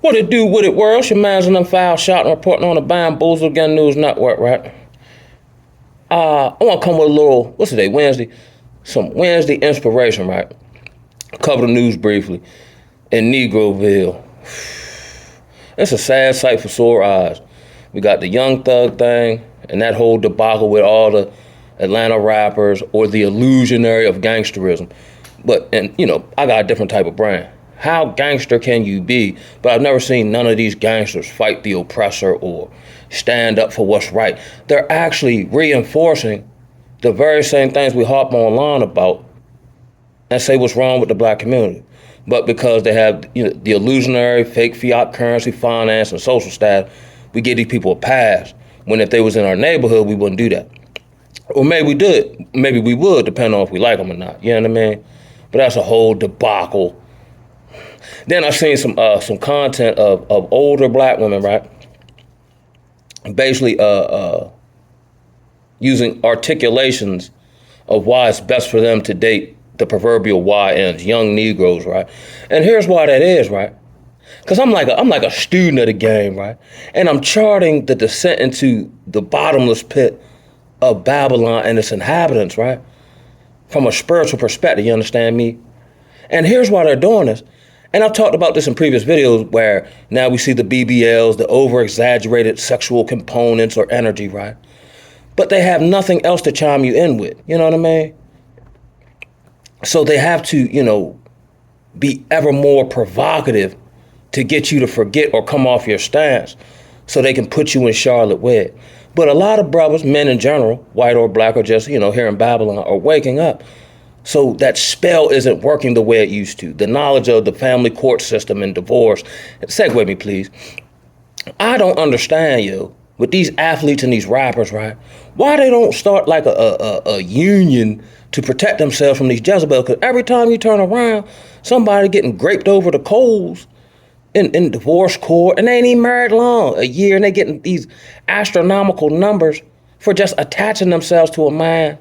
What it do with it, world? It's your man's in them foul shot and reporting on the Bamboozle Gun News Network, right? I want to come with a little, what's today, Wednesday? Some Wednesday inspiration, right? Cover the news briefly. In Negroville, it's a sad sight for sore eyes. We got the Young Thug thing and that whole debacle with all the Atlanta rappers or the illusionary of gangsterism. But, and you know, I got a different type of brand. How gangster can you be? But I've never seen none of these gangsters fight the oppressor or stand up for what's right. They're actually reinforcing the very same things we harp online about and say what's wrong with the black community. But because they have, you know, the illusionary fake fiat currency, finance, and social status, we give these people a pass. When if they was in our neighborhood, we wouldn't do that. Or maybe we did. Maybe we would, depending on if we like them or not. You know what I mean? But that's a whole debacle. Then I seen some content of older black women, right? Basically using articulations of why it's best for them to date the proverbial YNs, young Negroes, right? And here's why that is, right? Because I'm like a student of the game, right? And I'm charting the descent into the bottomless pit of Babylon and its inhabitants, right? From a spiritual perspective, you understand me? And here's why they're doing this. And I've talked about this in previous videos where now we see the BBLs, the over-exaggerated sexual components or energy, right? But they have nothing else to chime you in with, you know what I mean? So they have to, you know, be ever more provocative to get you to forget or come off your stance so they can put you in Charlotte with. But a lot of brothers, men in general, white or black or just, you know, here in Babylon, are waking up. So that spell isn't working the way it used to. The knowledge of the family court system and divorce. Segue me, please. I don't understand, yo, with these athletes and these rappers, right? Why they don't start like a union to protect themselves from these Jezebels? Because every time you turn around, somebody getting graped over the coals in divorce court, and they ain't even married long, a year, and they getting these astronomical numbers for just attaching themselves to a man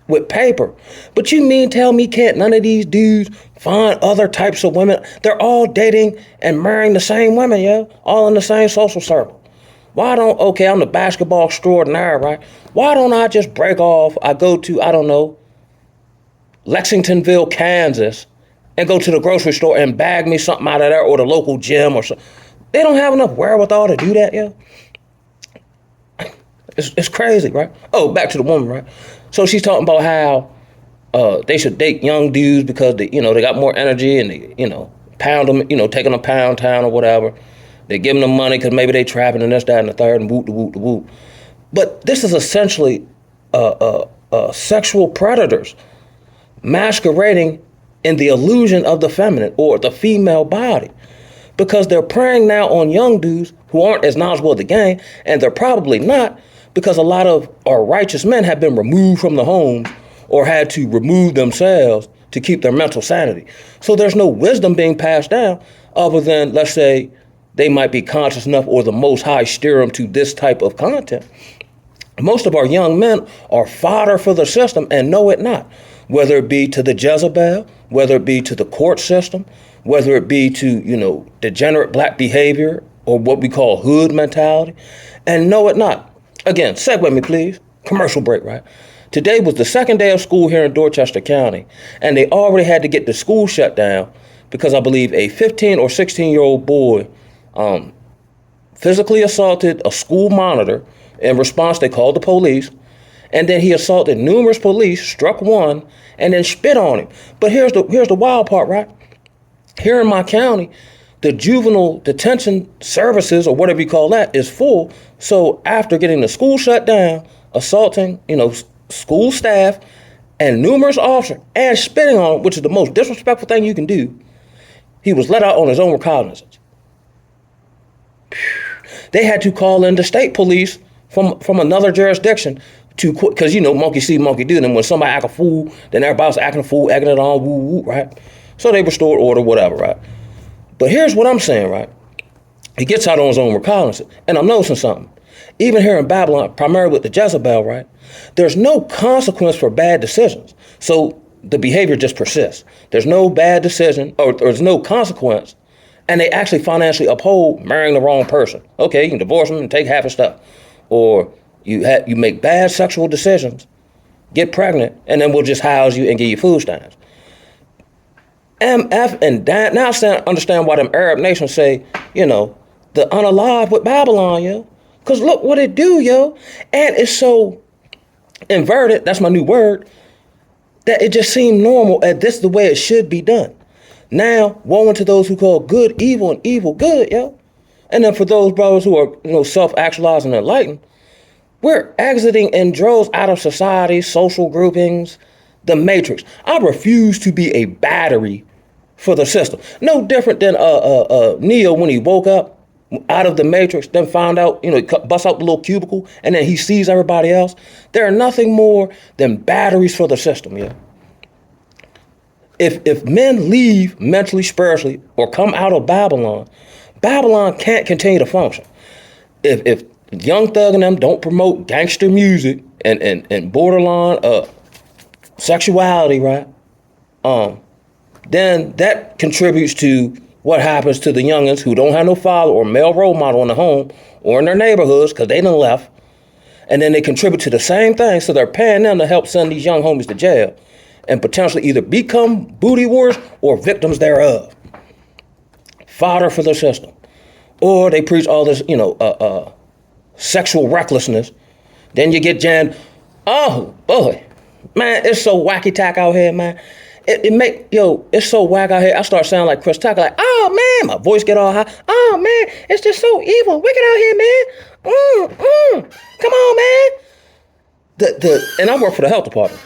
with paper. But you mean tell me can't none of these dudes find other types of women? They're all dating and marrying the same women, yo, all in the same social circle. Why don't, okay, I'm the basketball extraordinaire, right? Why don't I just break off, I go to, I don't know, Lexingtonville, Kansas, and go to the grocery store and bag me something out of there or the local gym or something. They don't have enough wherewithal to do that, yo. It's crazy, right? Oh, back to the woman, right? So she's talking about how they should date young dudes because they, you know, they got more energy and they, you know, pound them, you know, taking them pound town or whatever. They give them the money because maybe they trapping and this, that, and the third, and whoop, the whoop, the whoop. But this is essentially sexual predators masquerading in the illusion of the feminine or the female body, because they're preying now on young dudes who aren't as knowledgeable of the game, and they're probably not, because a lot of our righteous men have been removed from the home or had to remove themselves to keep their mental sanity. So there's no wisdom being passed down other than, let's say, they might be conscious enough or the Most High steer them to this type of content. Most of our young men are fodder for the system and know it not, whether it be to the Jezebel, whether it be to the court system, whether it be to, you know, degenerate black behavior or what we call hood mentality, and know it not. Again, segue me, please. Commercial break, right? Today was the second day of school here in Dorchester County, and they already had to get the school shut down because I believe a 15 or 16-year-old boy physically assaulted a school monitor. In response, they called the police, and then he assaulted numerous police, struck one, and then spit on him. But here's the wild part, right? Here in my county, the juvenile detention services, or whatever you call that, is full. So after getting the school shut down, assaulting, you know, school staff and numerous officers, and spitting on him, which is the most disrespectful thing you can do, he was let out on his own recognizance. They had to call in the state police from another jurisdiction to, because, you know, monkey see, monkey do. And when somebody act a fool, then everybody's acting a fool, acting it on, woo, woo, right? So they restored order, whatever, right? But here's what I'm saying, right? He gets out on his own recognizance. And I'm noticing something. Even here in Babylon, primarily with the Jezebel, right? There's no consequence for bad decisions. So the behavior just persists. There's no bad decision, or there's no consequence. And they actually financially uphold marrying the wrong person. Okay, you can divorce them and take half his stuff. Or you make bad sexual decisions, get pregnant, and then we'll just house you and give you food stamps. MF and Dan, now I understand why them Arab nations say, the unalive with Babylon, yo. Because look what it do, yo. And it's so inverted, that's my new word, that it just seemed normal, and this is the way it should be done. Now, woe unto those who call good evil and evil good, yo. And then for those brothers who are, self-actualizing and enlightened, we're exiting in droves out of society, social groupings, the matrix. I refuse to be a battery for the system. No different than Neo when he woke up out of the matrix, then found out, he busts out the little cubicle, and then he sees everybody else. They're nothing more than batteries for the system, yeah. If men leave mentally, spiritually, or come out of Babylon, Babylon can't continue to function. If Young Thug and them don't promote gangster music and borderline sexuality, right? Then that contributes to what happens to the youngins who don't have no father or male role model in the home or in their neighborhoods because they done left. And then they contribute to the same thing, so they're paying them to help send these young homies to jail and potentially either become booty warriors or victims thereof. Fodder for the system. Or they preach all this, sexual recklessness. Then you get jammed. Oh, boy. Man, it's so wacky-tack out here, man. It's so whack out here. I start sounding like Chris Tucker, like, oh, man. My voice get all high. Oh, man, it's just so evil. Wicked out here, man. Come on, man. And I work for the health department,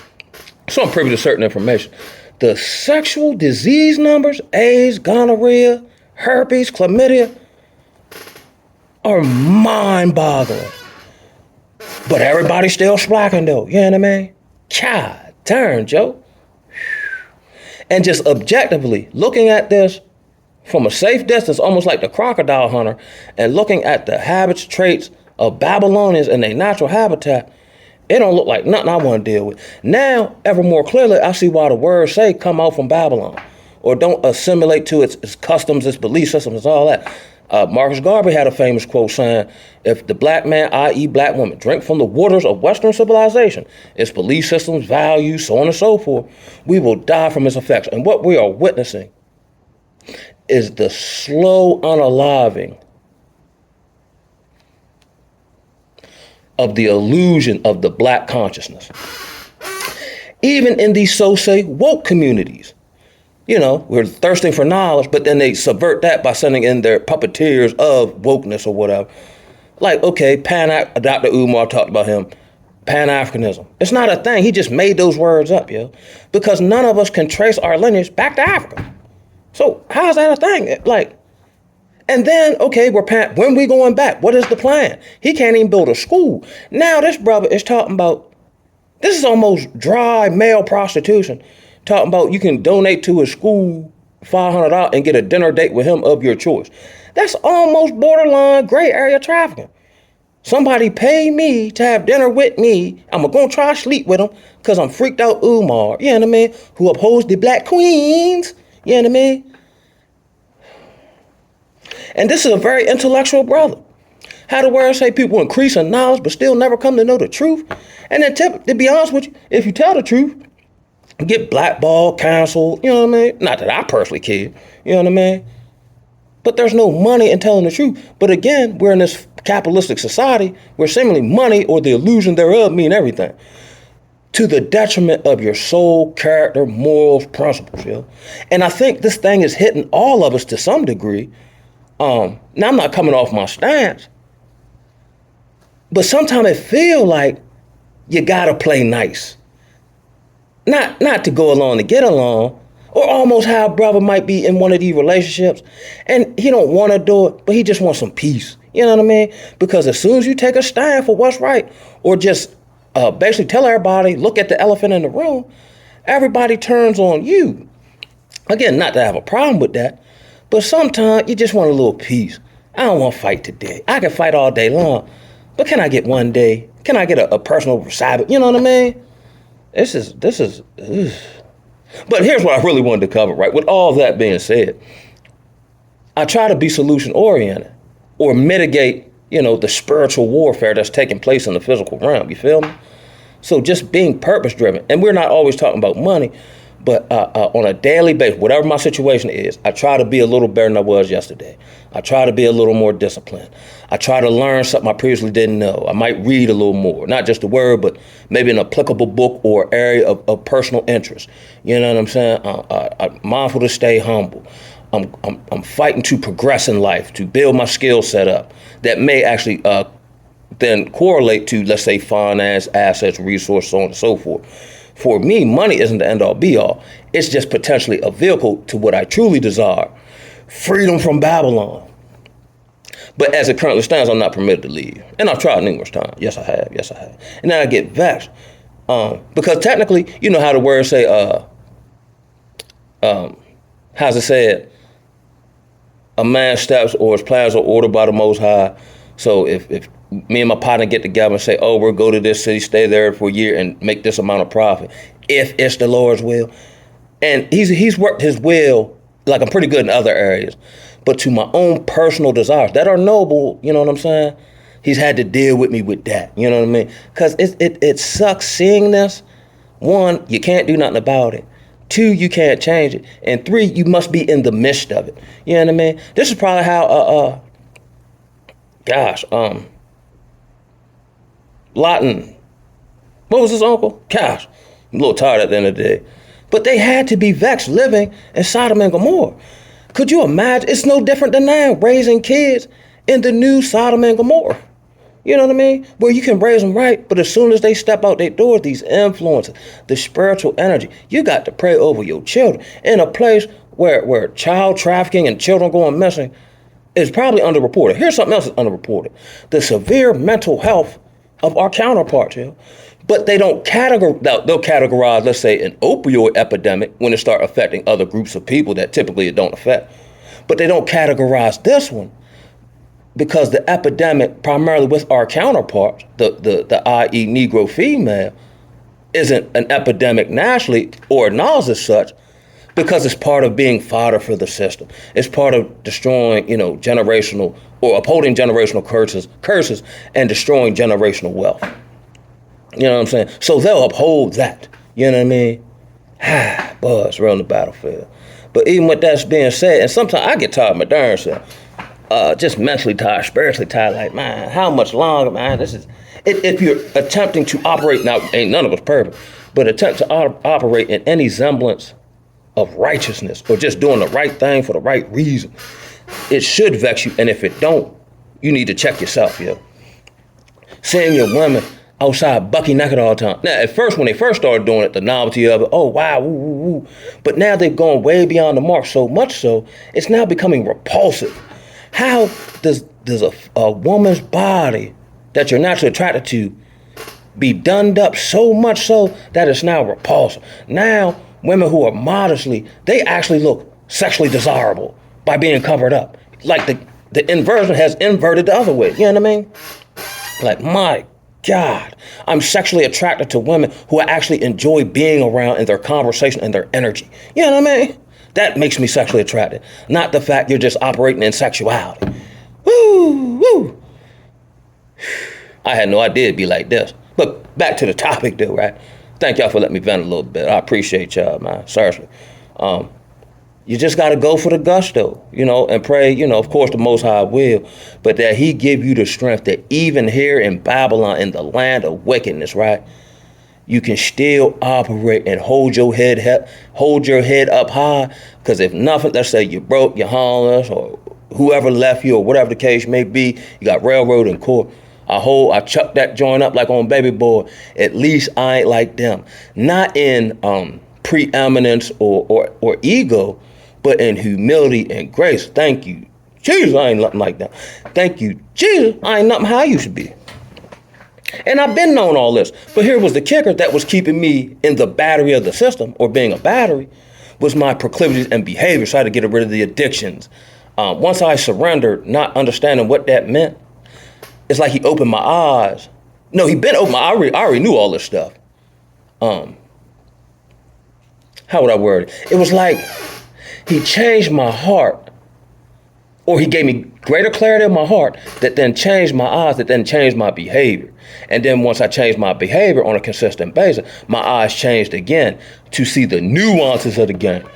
so I'm privy to certain information. The sexual disease numbers, AIDS, gonorrhea, herpes, chlamydia, are mind-boggling. But everybody's still slacking, though. You know what I mean? God darn, Joe. And just objectively looking at this from a safe distance, almost like the crocodile hunter, and looking at the habits, traits of Babylonians and their natural habitat, it don't look like nothing I want to deal with. Now, ever more clearly, I see why the words say come out from Babylon, or don't assimilate to its customs, its belief systems, all that. Marcus Garvey had a famous quote saying, if the black man, i.e. black woman, drink from the waters of Western civilization, its belief systems, values, so on and so forth, we will die from its effects. And what we are witnessing is the slow unaliving of the illusion of the black consciousness. Even in these so-say woke communities. We're thirsting for knowledge, but then they subvert that by sending in their puppeteers of wokeness or whatever. Like, okay, Dr. Umar talked about him, Pan-Africanism. It's not a thing. He just made those words up, because none of us can trace our lineage back to Africa. So how's that a thing? And then, okay, when we going back? What is the plan? He can't even build a school. Now this brother is talking about, this is almost dry male prostitution. Talking about you can donate to a school $500 and get a dinner date with him of your choice. That's almost borderline gray area trafficking. Somebody pay me to have dinner with me. I'm going to try to sleep with him because I'm freaked out Umar, you know what I mean, who upholds the black queens, you know what I mean? And this is a very intellectual brother. How the words say people increase in knowledge but still never come to know the truth. And then to be honest with you, if you tell the truth, get blackballed, canceled, you know what I mean? Not that I personally care, you know what I mean? But there's no money in telling the truth. But again, we're in this capitalistic society where seemingly money or the illusion thereof mean everything, to the detriment of your soul, character, morals, principles, And I think this thing is hitting all of us to some degree. Now, I'm not coming off my stance, but sometimes it feel like you gotta play nice. Not to go along to get along, or almost how a brother might be in one of these relationships and he don't want to do it, but he just wants some peace. You know what I mean? Because as soon as you take a stand for what's right, or just basically tell everybody, look at the elephant in the room, everybody turns on you. Again, not to have a problem with that, but sometimes you just want a little peace. I don't want to fight today. I can fight all day long, but can I get one day? Can I get a personal Sabbath? You know what I mean? This is. But here's what I really wanted to cover, right? With all that being said, I try to be solution oriented or mitigate, the spiritual warfare that's taking place in the physical realm. You feel me? So just being purpose driven. And we're not always talking about money, but on a daily basis, whatever my situation is, I try to be a little better than I was yesterday. I try to be a little more disciplined. I try to learn something I previously didn't know. I might read a little more, not just a word, but maybe an applicable book or area of personal interest. You know what I'm saying? I'm mindful to stay humble. I'm fighting to progress in life, to build my skill set up. That may actually then correlate to, let's say, finance, assets, resources, so on and so forth. For me, money isn't the end all be all. It's just potentially a vehicle to what I truly desire. Freedom from Babylon. But as it currently stands, I'm not permitted to leave. And I've tried numerous times. Yes, I have. And then I get vexed. Because technically, you know how the words say, how's it said? A man's steps or his plans are ordered by the Most High. So if me and my partner get together and say, oh, we'll go to this city, stay there for a year and make this amount of profit, if it's the Lord's will. And he's worked his will, like I'm pretty good in other areas, but to my own personal desires that are noble, you know what I'm saying? He's had to deal with me with that, you know what I mean? Because it sucks seeing this. One, you can't do nothing about it. Two, you can't change it. And three, you must be in the midst of it. You know what I mean? This is probably how, Lawton, what was his uncle? Gosh, I'm a little tired at the end of the day. But they had to be vexed living in Sodom and Gomorrah. Could you imagine? It's no different than now, raising kids in the new Sodom and Gomorrah. You know what I mean? Where you can raise them right, but as soon as they step out their door, these influences, the spiritual energy, you got to pray over your children. In a place where child trafficking and children going missing is probably underreported. Here's something else that's underreported. The severe mental health of our counterparts here. But they don't they'll categorize, let's say, an opioid epidemic when it start affecting other groups of people that typically it don't affect. But they don't categorize this one because the epidemic, primarily with our counterparts, the i.e. Negro female, isn't an epidemic nationally or acknowledged as such because it's part of being fodder for the system. It's part of destroying, generational or upholding generational curses and destroying generational wealth. You know what I'm saying? So they'll uphold that. You know what I mean? Boy, it's real in the battlefield. But even with that being said, and sometimes I get tired of my darn self. Just mentally tired, spiritually tired, like, man, how much longer, man? This is, if you're attempting to operate, now ain't none of us perfect, but attempt to operate in any semblance of righteousness or just doing the right thing for the right reason, it should vex you. And if it don't, you need to check yourself, yo. Seeing your women outside bucky naked all the time. Now, at first, when they first started doing it, the novelty of it, oh, wow, woo, woo, woo. But now they've gone way beyond the mark, so much so, it's now becoming repulsive. How does a woman's body that you're naturally attracted to be done up so much so that it's now repulsive? Now, women who are modestly, they actually look sexually desirable by being covered up. Like the inversion has inverted the other way. You know what I mean? Like, my God, I'm sexually attracted to women who I actually enjoy being around in their conversation and their energy. You know what I mean? That makes me sexually attracted, not the fact you're just operating in sexuality. Woo, woo. I had no idea it'd be like this. But back to the topic though, right? Thank y'all for letting me vent a little bit. I appreciate y'all, man, seriously. You just got to go for the gusto, and pray, of course, the Most High will, but that he give you the strength that even here in Babylon, in the land of wickedness, right, you can still operate and hold your head up high. Because if nothing, let's say you broke, you're homeless, or whoever left you, or whatever the case may be, you got railroad in court. I chuck that joint up like on Baby Boy. At least I ain't like them. Not in preeminence or ego, but in humility and grace. Thank you, Jesus, I ain't nothing like that. Thank you, Jesus, I ain't nothing how I used to be. And I've been knowing all this. But here was the kicker that was keeping me in the battery of the system, or being a battery, was my proclivities and behavior. So I had to get rid of the addictions. Once I surrendered, not understanding what that meant, it's like he opened my eyes. No, he been open my eyes. I already knew all this stuff. How would I word it? It was like he changed my heart Or he gave me greater clarity of my heart that then changed my eyes, that then changed my behavior. And then once I changed my behavior on a consistent basis, my eyes changed again to see the nuances of the game.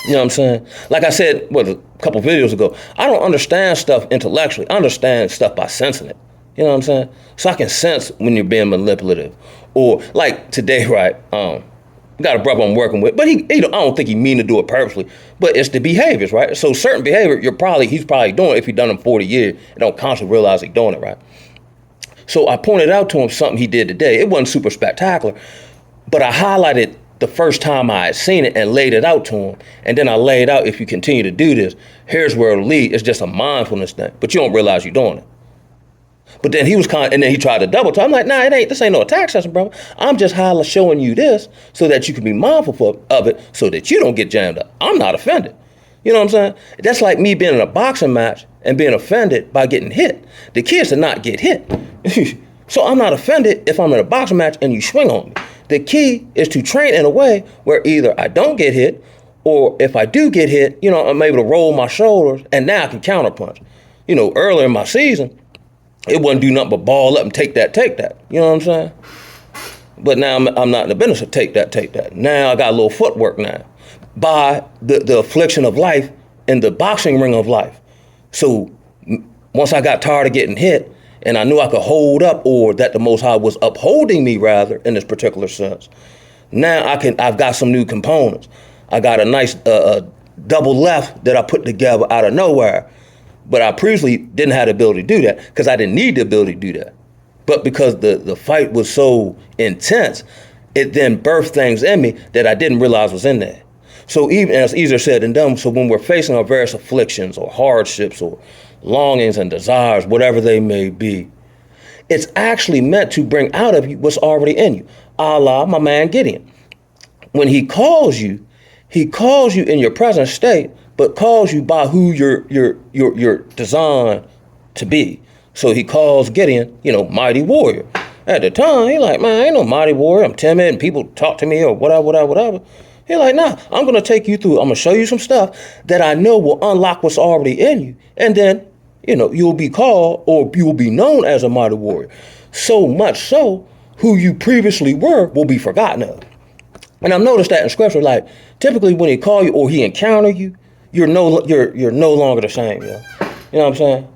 You know what I'm saying? Like I said, a couple videos ago, I don't understand stuff intellectually. I understand stuff by sensing it. You know what I'm saying? So I can sense when you're being manipulative. Or like today, right? Got a brother I'm working with, but I don't think he mean to do it purposely, but it's the behaviors, right? So certain behavior, he's probably doing it if he done it 40 years and don't consciously realize he's doing it, right? So I pointed out to him something he did today. It wasn't super spectacular, but I highlighted the first time I had seen it and laid it out to him. And then I laid out, if you continue to do this, here's where it'll lead. It's just a mindfulness thing, but you don't realize you're doing it. But then and then he tried to double talk. I'm like, nah, this ain't no attack session, bro. I'm just showing you this so that you can be mindful of it so that you don't get jammed up. I'm not offended. You know what I'm saying? That's like me being in a boxing match and being offended by getting hit. The key is to not get hit. So I'm not offended if I'm in a boxing match and you swing on me. The key is to train in a way where either I don't get hit, or if I do get hit, I'm able to roll my shoulders and now I can counterpunch. Earlier in my season, it wouldn't do nothing but ball up and take that. You know what I'm saying? But now I'm not in the business of take that. Now I got a little footwork now by the affliction of life in the boxing ring of life. So once I got tired of getting hit and I knew I could hold up, or that the Most High was upholding me rather in this particular sense, now I've got some new components. I got a nice double left that I put together out of nowhere. But I previously didn't have the ability to do that because I didn't need the ability to do that. But because the fight was so intense, it then birthed things in me that I didn't realize was in there. So even as easier said than done, so when we're facing our various afflictions or hardships or longings and desires, whatever they may be, it's actually meant to bring out of you what's already in you. A la my man Gideon. When he calls you in your present state, but calls you by who you're designed to be. So he calls Gideon, mighty warrior. At the time, he like, man, I ain't no mighty warrior. I'm timid and people talk to me or whatever. He like, nah, I'm going to take you through. I'm going to show you some stuff that I know will unlock what's already in you. And then, you'll be called, or you will be known as a mighty warrior. So much so, who you previously were will be forgotten of. And I've noticed that in scripture, like typically when he call you or he encounter you, you're no longer the same. You know what I'm saying?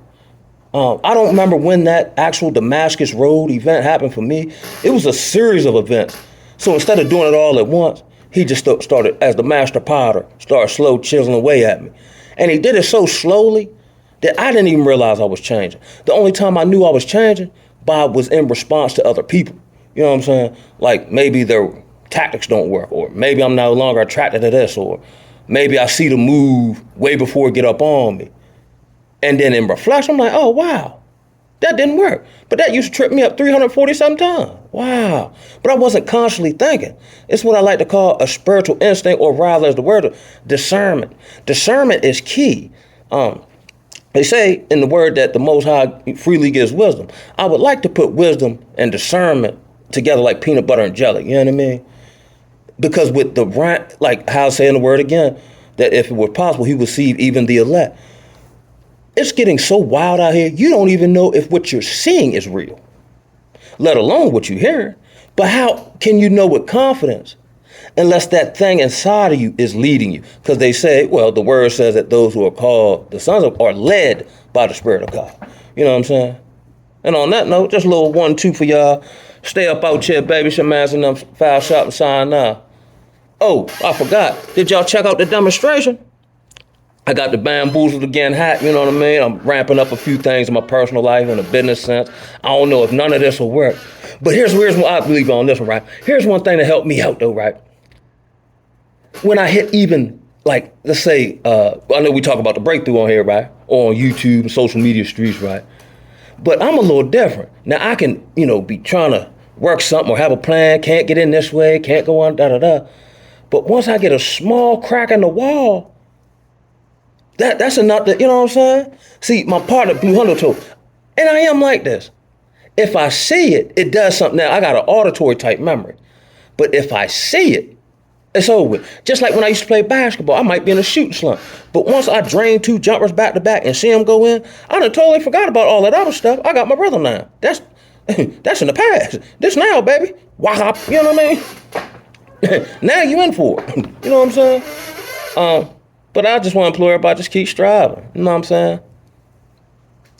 I don't remember when that actual Damascus Road event happened for me. It was a series of events. So instead of doing it all at once, he just started, as the master potter, started slow chiseling away at me. And he did it so slowly that I didn't even realize I was changing. The only time I knew I was changing, Bob, was in response to other people. You know what I'm saying? Like maybe their tactics don't work, or maybe I'm no longer attracted to this, or maybe I see the move way before it get up on me. And then in reflection, I'm like, oh, wow, that didn't work. But that used to trip me up 340-something times. Wow. But I wasn't consciously thinking. It's what I like to call a spiritual instinct, or rather as the word, discernment. Discernment is key. They say in the word that the Most High freely gives wisdom. I would like to put wisdom and discernment together like peanut butter and jelly. You know what I mean? Because with the like how I say in the word again, that if it were possible, he would see even the elect. It's getting so wild out here, you don't even know if what you're seeing is real, let alone what you're hearing. But how can you know with confidence unless that thing inside of you is leading you? Because they say, well, the word says that those who are called the sons of are led by the Spirit of God. You know what I'm saying? And on that note, just a little 1-2 for y'all. Stay up out here, baby. Some man's in them foul shop and sign now. Oh, I forgot. Did y'all check out the demonstration? I got the bamboozled again hat, you know what I mean? I'm ramping up a few things in my personal life in a business sense. I don't know if none of this will work. But here's what I believe on this one, right? Here's one thing that helped me out though, right? When I hit even, like, let's say, I know we talk about the breakthrough on here, right? Or on YouTube and social media streets, right? But I'm a little different. Now I can, be trying to work something or have a plan, can't get in this way, can't go on, da-da-da. But once I get a small crack in the wall, that's enough to, you know what I'm saying? See, my partner, Blue Hundo, told, and I am like this. If I see it, it does something. Now, I got an auditory type memory. But if I see it, It's over with. Just like when I used to play basketball, I might be in a shooting slump. But once I drain 2 jumpers back to back and see them go in, I done totally forgot about all that other stuff. I got my rhythm now. That's in the past. This now, baby. Wahop, you know what I mean? Now you in for it. You know what I'm saying? But I just want to implore everybody, just keep striving. You know what I'm saying?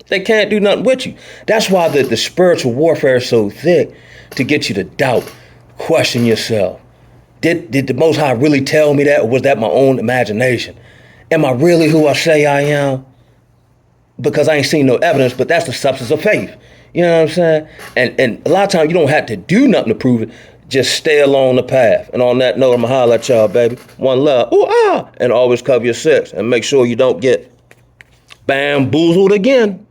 They can't do nothing with you. That's why the spiritual warfare is so thick, to get you to doubt, question yourself. Did the Most High really tell me that, or was that my own imagination? Am I really who I say I am? Because I ain't seen no evidence, but that's the substance of faith. You know what I'm saying? And a lot of times you don't have to do nothing to prove it. Just stay along the path. And on that note, I'ma holler at y'all, baby. One love. Ooh, ah. And always cover your 6. And make sure you don't get bamboozled again.